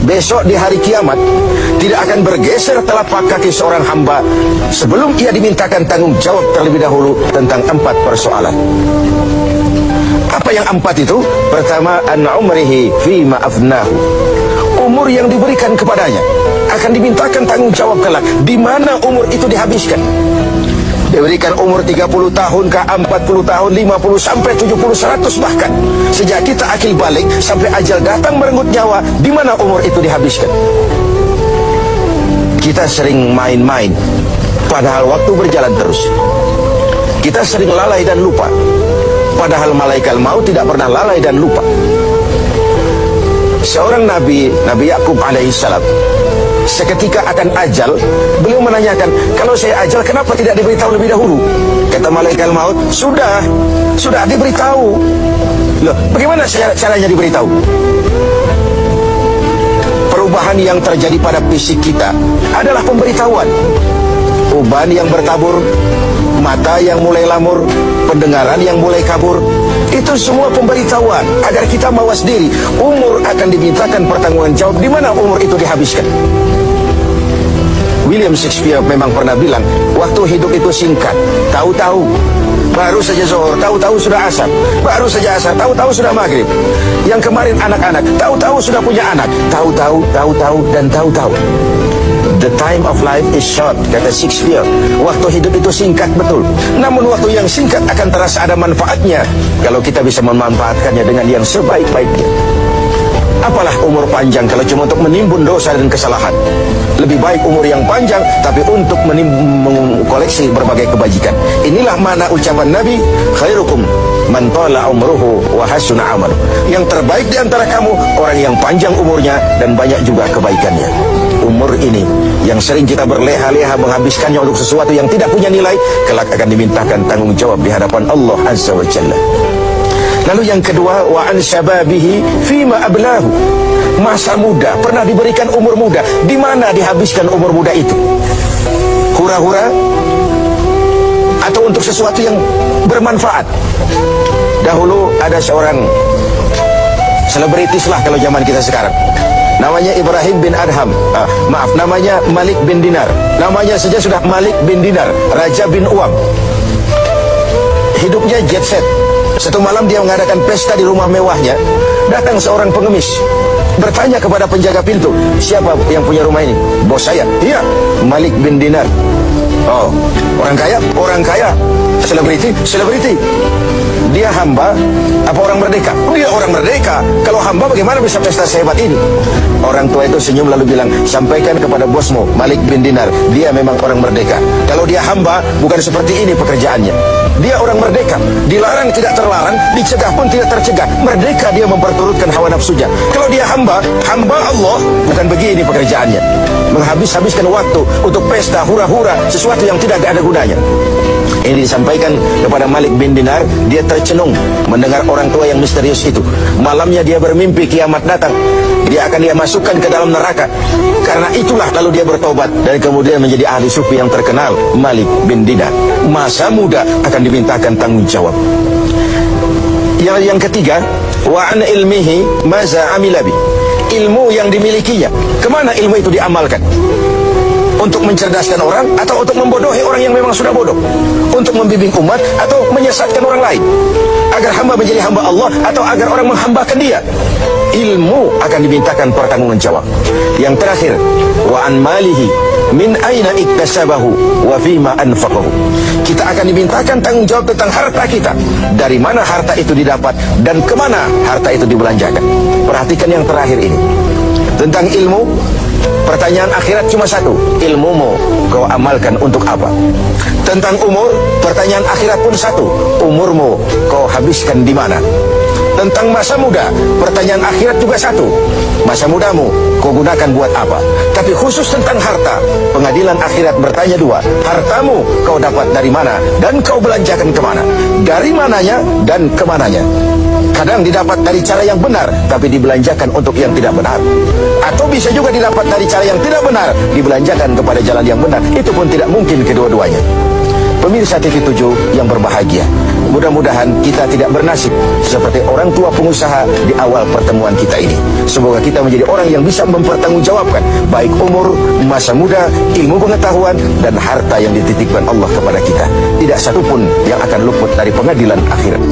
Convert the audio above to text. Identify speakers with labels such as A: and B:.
A: besok di hari kiamat tidak akan bergeser telapak kaki seorang hamba sebelum ia dimintakan tanggung jawab terlebih dahulu tentang 4 persoalan. Apa yang 4 itu? Pertama, an umrihi fima afnahu. Umur yang diberikan kepadanya akan dimintakan tanggung jawab kelak di mana umur itu dihabiskan. Diberikan umur 30 tahun ke 40 tahun, 50 sampai 70, 100 bahkan. Sejak kita akil balik sampai ajal datang merenggut nyawa, di mana umur itu dihabiskan. Kita sering main-main, padahal waktu berjalan terus. Kita sering lalai dan lupa, padahal malaikat maut tidak pernah lalai dan lupa. Seorang Nabi Yakub alaihissalam, seketika akan ajal, beliau menanyakan, kalau saya ajal kenapa tidak diberitahu lebih dahulu? Kata malaikat maut, sudah diberitahu. Loh, bagaimana caranya diberitahu? Perubahan yang terjadi pada fisik kita adalah pemberitahuan. Uban yang bertabur, mata yang mulai lamur, pendengaran yang mulai kabur, itu semua pemberitahuan agar kita mawas diri. Umur akan dimintakan pertanggungan jawab di mana umur itu dihabiskan. William Shakespeare memang pernah bilang, waktu hidup itu singkat. Tahu-tahu baru saja zuhur, tahu-tahu sudah asar, baru saja asar, tahu-tahu sudah maghrib. Yang kemarin anak-anak, tahu-tahu sudah punya anak, tahu-tahu, dan tahu-tahu. The time of life is short, kata Shakespeare. Waktu hidup itu singkat betul. Namun waktu yang singkat akan terasa ada manfaatnya kalau kita bisa memanfaatkannya dengan yang sebaik-baiknya. Apalah umur panjang kalau cuma untuk menimbun dosa dan kesalahan. Lebih baik umur yang panjang tapi untuk mengkoleksi berbagai kebajikan. Inilah makna ucapan Nabi, khairukum man tala umruhu wa hasuna amalu. Yang terbaik di antara kamu orang yang panjang umurnya dan banyak juga kebaikannya. Umur ini yang sering kita berleha-leha menghabiskannya untuk sesuatu yang tidak punya nilai, kelak akan dimintakan tanggung jawab di hadapan Allah Azza wa Jalla. Lalu yang kedua, wa an syababihi fima ablahu. Masa muda, pernah diberikan umur muda, di mana dihabiskan umur muda itu? Hura-hura atau untuk sesuatu yang bermanfaat? Dahulu ada seorang selebritis lah kalau zaman kita sekarang, namanya Ibrahim bin Adham, namanya Malik bin Dinar. Namanya saja sudah Malik bin Dinar, Raja bin Uam. Hidupnya jet set. Satu malam dia mengadakan pesta di rumah mewahnya. Datang seorang pengemis, bertanya kepada penjaga pintu, siapa yang punya rumah ini? Bos saya. Iya, Malik bin Dinar. Oh, orang kaya? Orang kaya. Selebriti? Selebriti. Dia hamba apa orang merdeka? Dia orang merdeka. Kalau hamba bagaimana bisa pesta sehebat ini? Orang tua itu senyum lalu bilang, sampaikan kepada bosmu Malik bin Dinar, dia memang orang merdeka. Kalau dia hamba bukan seperti ini pekerjaannya. Dia orang merdeka, dilarang tidak terlarang, dicegah pun tidak tercegah. Merdeka dia memperturutkan hawa nafsunya. Kalau dia hamba Allah, bukan begini pekerjaannya. Menghabiskan waktu untuk pesta, hura-hura, sesuatu yang tidak ada gunanya. Ini disampaikan kepada Malik bin Dinar. Dia tercenung mendengar orang tua yang misterius itu. Malamnya dia bermimpi kiamat datang, dia akan dia masukkan ke dalam neraka. Karena itulah lalu dia bertobat dan kemudian menjadi ahli sufi yang terkenal, Malik bin Dinar. Masa muda akan dimintakan tanggung jawab. Yang ketiga, wa an ilmihi maza amilabi. Ilmu yang dimilikinya, kemana ilmu itu diamalkan? Untuk mencerdaskan orang atau untuk membodohi orang yang memang sudah bodoh? Untuk membimbing umat atau menyesatkan orang lain? Agar hamba menjadi hamba Allah atau agar orang menghambakan dia? Ilmu akan dimintakan pertanggungan jawab. Yang terakhir, wa an malihi min aina iktasabahu wa fima anfaqahu. Kita akan dimintakan tanggung jawab tentang harta kita. Dari mana harta itu didapat dan kemana harta itu dibelanjakan. Perhatikan yang terakhir ini. Tentang ilmu, pertanyaan akhirat cuma satu, ilmumu kau amalkan untuk apa? Tentang umur, pertanyaan akhirat pun satu, umurmu kau habiskan di mana? Tentang masa muda, pertanyaan akhirat juga satu, masa mudamu kau gunakan buat apa? Tapi khusus tentang harta, pengadilan akhirat bertanya dua, hartamu kau dapat dari mana dan kau belanjakan kemana? Dari mananya dan kemananya? Kadang didapat dari cara yang benar tapi dibelanjakan untuk yang tidak benar, atau bisa juga didapat dari cara yang tidak benar dibelanjakan kepada jalan yang benar. Itu pun tidak mungkin kedua-duanya. Pemirsa TV7 yang berbahagia, mudah-mudahan kita tidak bernasib seperti orang tua pengusaha di awal pertemuan kita ini. Semoga kita menjadi orang yang bisa mempertanggungjawabkan baik umur, masa muda, ilmu pengetahuan, dan harta yang dititipkan Allah kepada kita. Tidak satupun yang akan luput dari pengadilan akhirat.